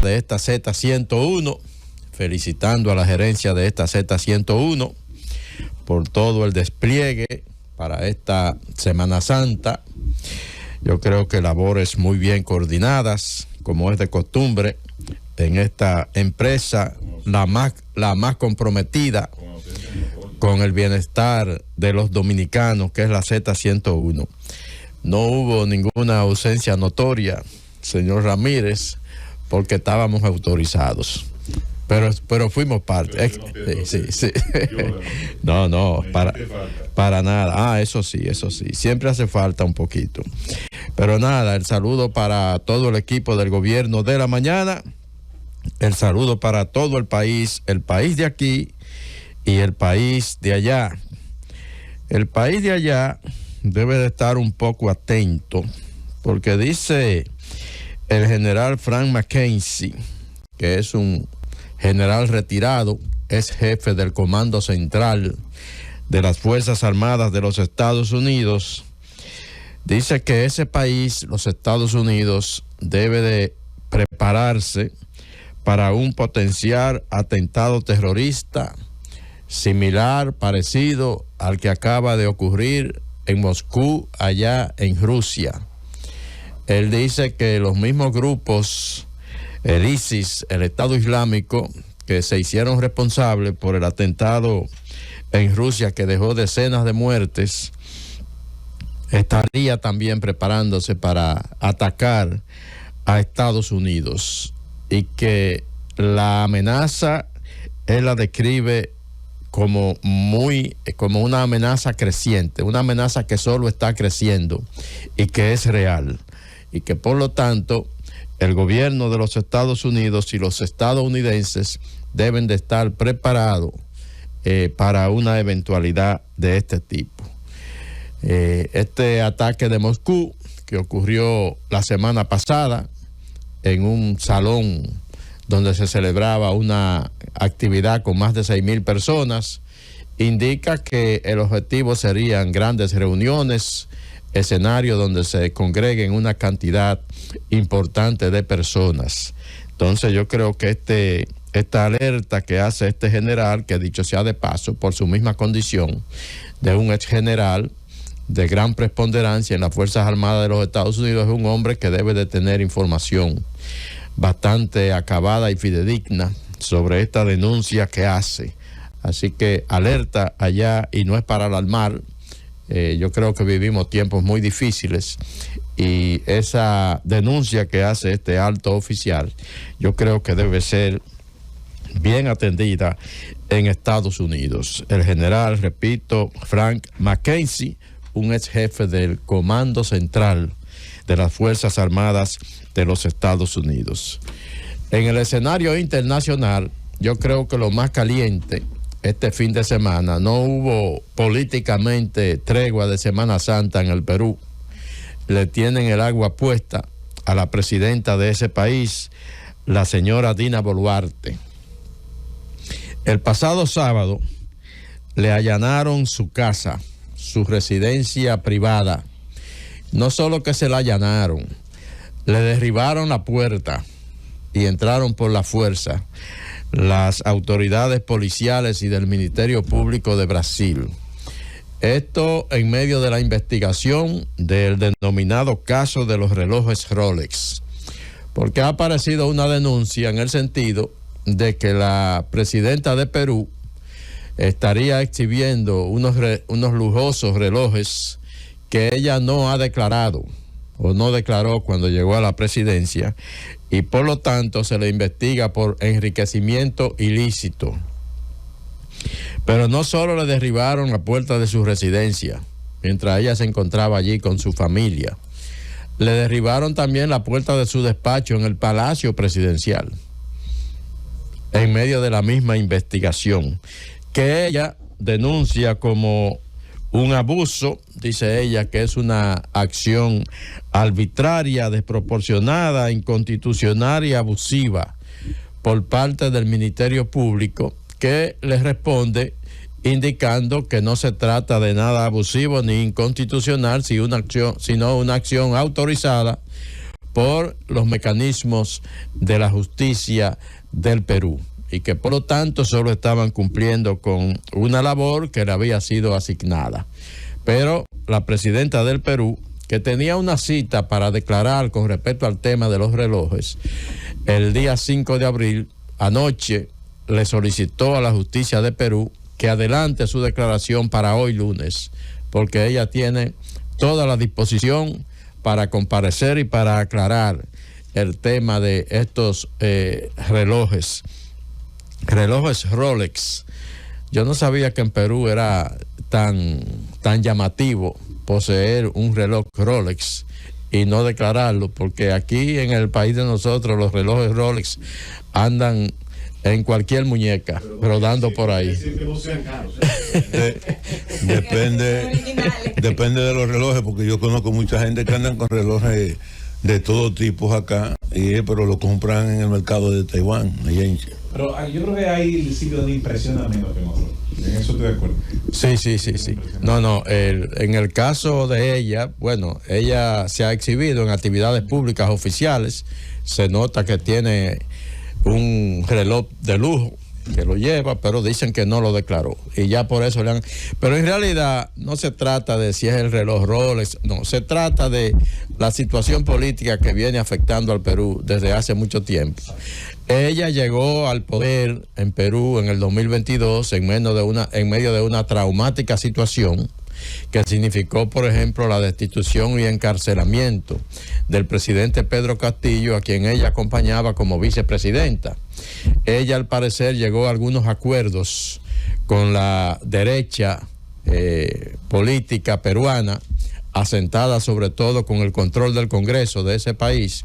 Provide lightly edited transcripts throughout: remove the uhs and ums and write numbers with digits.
de esta Z101, felicitando a la gerencia de esta Z101 por todo el despliegue para esta Semana Santa. Yo creo que labores muy bien coordinadas, como es de costumbre, en esta empresa, la más comprometida con el bienestar de los dominicanos, que es la Z101. No hubo ninguna ausencia notoria, señor Ramírez, porque estábamos autorizados. Pero fuimos parte. Sí. No, para nada. Eso sí. Siempre hace falta un poquito. Pero nada, el saludo para todo el equipo del gobierno de la mañana. El saludo para todo el país de aquí y el país de allá. El país de allá debe de estar un poco atento, porque dice el general Frank McKenzie, que es un general retirado, es jefe del Comando Central de las Fuerzas Armadas de los Estados Unidos. Dice que ese país, los Estados Unidos, debe de prepararse para un potencial atentado terrorista similar, parecido al que acaba de ocurrir en Moscú, allá en Rusia. Él dice que los mismos grupos, el ISIS, el Estado Islámico, que se hicieron responsables por el atentado en Rusia que dejó decenas de muertes, estaría también preparándose para atacar a Estados Unidos, y que la amenaza él la describe como una amenaza creciente, una amenaza que solo está creciendo y que es real, y que por lo tanto el gobierno de los Estados Unidos y los estadounidenses deben de estar preparados para una eventualidad de este tipo. Este ataque de Moscú, que ocurrió la semana pasada en un salón donde se celebraba una actividad con más de 6,000 personas, indica que el objetivo serían grandes reuniones, escenarios donde se congreguen una cantidad importante de personas. Entonces yo creo que esta alerta que hace este general, que dicho sea de paso, por su misma condición de un ex general de gran preponderancia en las Fuerzas Armadas de los Estados Unidos, es un hombre que debe de tener información bastante acabada y fidedigna sobre esta denuncia que hace. Así que alerta allá, y no es para alarmar. Yo creo que vivimos tiempos muy difíciles, y esa denuncia que hace este alto oficial, yo creo que debe ser bien atendida en Estados Unidos. El general, repito, Frank McKenzie, un ex jefe del Comando Central de las Fuerzas Armadas de los Estados Unidos. En el escenario internacional, yo creo que lo más caliente este fin de semana, no hubo políticamente tregua de Semana Santa en el Perú. Le tienen el agua puesta a la presidenta de ese país, la señora Dina Boluarte. El pasado sábado le allanaron su casa, su residencia privada. No solo que se la allanaron, le derribaron la puerta y entraron por la fuerza las autoridades policiales y del Ministerio Público de Brasil. Esto en medio de la investigación del denominado caso de los relojes Rolex, porque ha aparecido una denuncia en el sentido de que la presidenta de Perú estaría exhibiendo unos lujosos relojes que ella no ha declarado o no declaró cuando llegó a la presidencia, y por lo tanto se le investiga por enriquecimiento ilícito. Pero no solo le derribaron la puerta de su residencia mientras ella se encontraba allí con su familia, le derribaron también la puerta de su despacho en el Palacio Presidencial, en medio de la misma investigación, que ella denuncia como un abuso. Dice ella que es una acción arbitraria, desproporcionada, inconstitucional y abusiva por parte del Ministerio Público, que le responde indicando que no se trata de nada abusivo ni inconstitucional, sino una acción autorizada por los mecanismos de la justicia del Perú, y que por lo tanto solo estaban cumpliendo con una labor que le había sido asignada. Pero la presidenta del Perú, que tenía una cita para declarar con respecto al tema de los relojes, el día 5 de abril, anoche, le solicitó a la justicia de Perú que adelante su declaración para hoy lunes, porque ella tiene toda la disposición para comparecer y para aclarar el tema de estos relojes Rolex. Yo no sabía que en Perú era tan llamativo poseer un reloj Rolex y no declararlo, porque aquí en el país de nosotros los relojes Rolex andan en cualquier muñeca, rodando por ahí. Depende de los relojes, porque yo conozco mucha gente que andan con relojes de todo tipo acá, pero lo compran en el mercado de Taiwán, allá en China. Pero yo creo que ahí el sitio de impresiona menos que en otros. En eso estoy de acuerdo. Sí. No, en el caso de ella, bueno, ella se ha exhibido en actividades públicas oficiales. Se nota que tiene un reloj de lujo que lo lleva, pero dicen que no lo declaró y ya por eso le han... Pero en realidad no se trata de si es el reloj Rolex, no, se trata de la situación política que viene afectando al Perú desde hace mucho tiempo. Ella llegó al poder en Perú en el 2022 en medio de una traumática situación que significó, por ejemplo, la destitución y encarcelamiento del presidente Pedro Castillo, a quien ella acompañaba como vicepresidenta. Ella, al parecer, llegó a algunos acuerdos con la derecha política peruana, asentada sobre todo con el control del Congreso de ese país.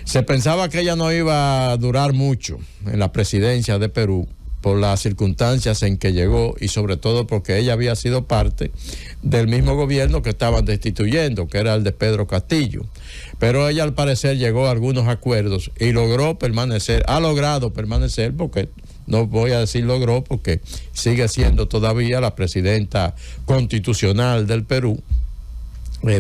Se pensaba que ella no iba a durar mucho en la presidencia de Perú, por las circunstancias en que llegó y sobre todo porque ella había sido parte del mismo gobierno que estaban destituyendo, que era el de Pedro Castillo. Pero ella al parecer llegó a algunos acuerdos y ha logrado permanecer, porque no voy a decir logró, porque sigue siendo todavía la presidenta constitucional del Perú.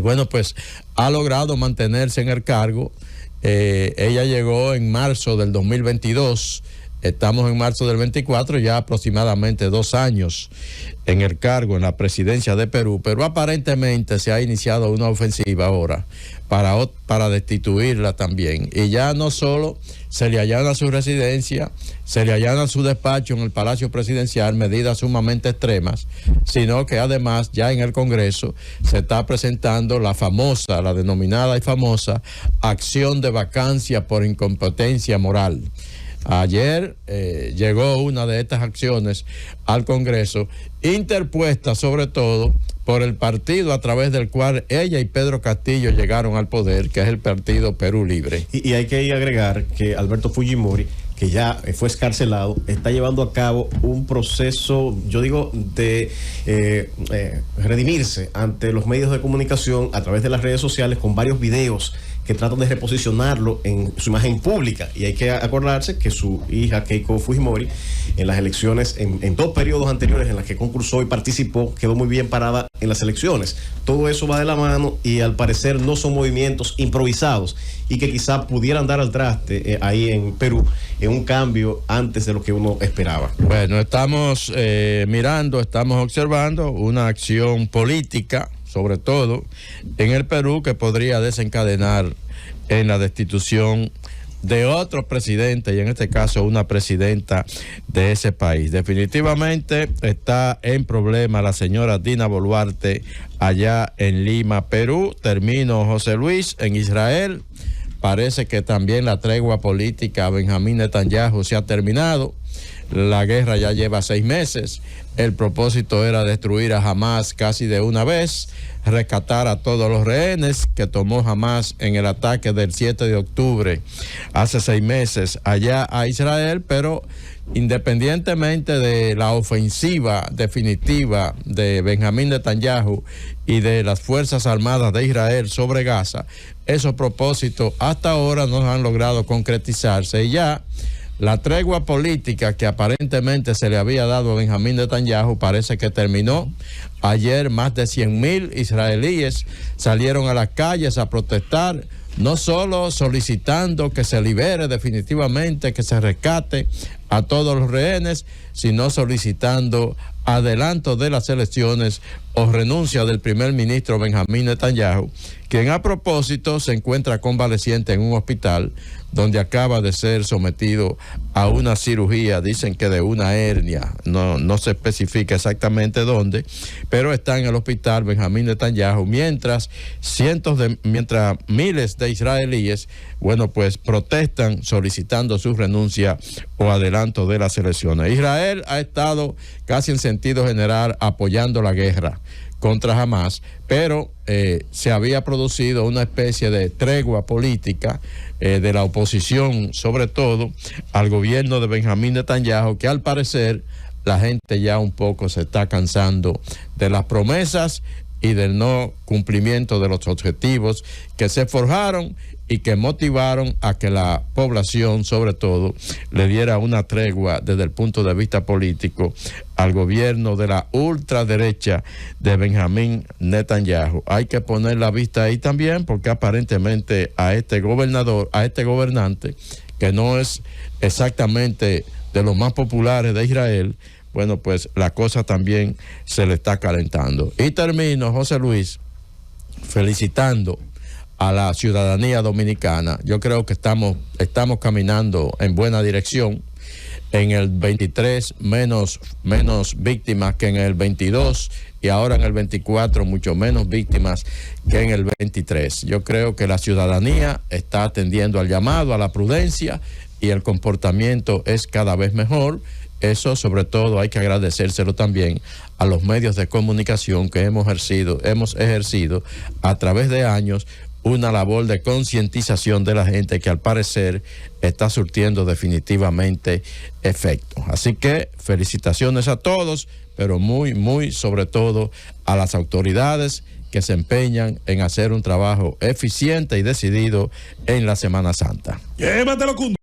Bueno, pues ha logrado mantenerse en el cargo. Ella llegó en marzo del 2022. Estamos en marzo del 24, ya aproximadamente 2 años en el cargo, en la presidencia de Perú, pero aparentemente se ha iniciado una ofensiva ahora para destituirla también. Y ya no solo se le allana su residencia, se le allana su despacho en el Palacio Presidencial, medidas sumamente extremas, sino que además ya en el Congreso se está presentando la denominada y famosa acción de vacancia por incompetencia moral. Ayer llegó una de estas acciones al Congreso, interpuesta sobre todo por el partido a través del cual ella y Pedro Castillo llegaron al poder, que es el Partido Perú Libre. Y hay que agregar que Alberto Fujimori, que ya fue excarcelado, está llevando a cabo un proceso, yo digo, de redimirse ante los medios de comunicación a través de las redes sociales, con varios videos que tratan de reposicionarlo en su imagen pública. Y hay que acordarse que su hija Keiko Fujimori, en las elecciones, en 2 periodos anteriores en las que concursó y participó, quedó muy bien parada en las elecciones. Todo eso va de la mano y al parecer no son movimientos improvisados y que quizá pudieran dar al traste ahí en Perú en un cambio antes de lo que uno esperaba. Bueno, estamos estamos observando una acción política, sobre todo en el Perú, que podría desencadenar en la destitución de otro presidente, y en este caso una presidenta de ese país. Definitivamente está en problema la señora Dina Boluarte allá en Lima, Perú. Termino, José Luis, en Israel. Parece que también la tregua política a Benjamín Netanyahu se ha terminado. La guerra ya lleva 6 meses. El propósito era destruir a Hamas casi de una vez, rescatar a todos los rehenes que tomó Hamas en el ataque del 7 de octubre hace 6 meses allá a Israel, pero independientemente de la ofensiva definitiva de Benjamín Netanyahu y de las Fuerzas Armadas de Israel sobre Gaza, esos propósitos hasta ahora no han logrado concretizarse, y ya la tregua política que aparentemente se le había dado a Benjamín Netanyahu parece que terminó. Ayer más de 100,000 israelíes salieron a las calles a protestar no solo solicitando que se libere definitivamente, que se rescate a todos los rehenes, sino solicitando adelanto de las elecciones o renuncia del primer ministro Benjamín Netanyahu, quien a propósito se encuentra convaleciente en un hospital donde acaba de ser sometido a una cirugía, dicen que de una hernia, no se especifica exactamente dónde, pero está en el hospital Benjamín Netanyahu, mientras miles de israelíes, bueno, pues protestan solicitando su renuncia o adelanto de las elecciones. Israel ha estado casi en sentido general apoyando la guerra contra Hamas, pero se había producido una especie de tregua política de la oposición, sobre todo al gobierno de Benjamín Netanyahu, que al parecer la gente ya un poco se está cansando de las promesas y del no cumplimiento de los objetivos que se forjaron y que motivaron a que la población, sobre todo, le diera una tregua desde el punto de vista político al gobierno de la ultraderecha de Benjamín Netanyahu. Hay que poner la vista ahí también, porque aparentemente a este gobernante, que no es exactamente de los más populares de Israel, bueno, pues la cosa también se le está calentando. Y termino, José Luis, felicitando a la ciudadanía dominicana. Yo creo que estamos caminando en buena dirección. En el 23 menos víctimas que en el 22 y ahora en el 24 mucho menos víctimas que en el 23. Yo creo que la ciudadanía está atendiendo al llamado, a la prudencia, y el comportamiento es cada vez mejor. Eso sobre todo hay que agradecérselo también a los medios de comunicación que hemos ejercido a través de años una labor de concientización de la gente que al parecer está surtiendo definitivamente efecto. Así que felicitaciones a todos, pero muy sobre todo a las autoridades que se empeñan en hacer un trabajo eficiente y decidido en la Semana Santa. Llévatelo, Cundo.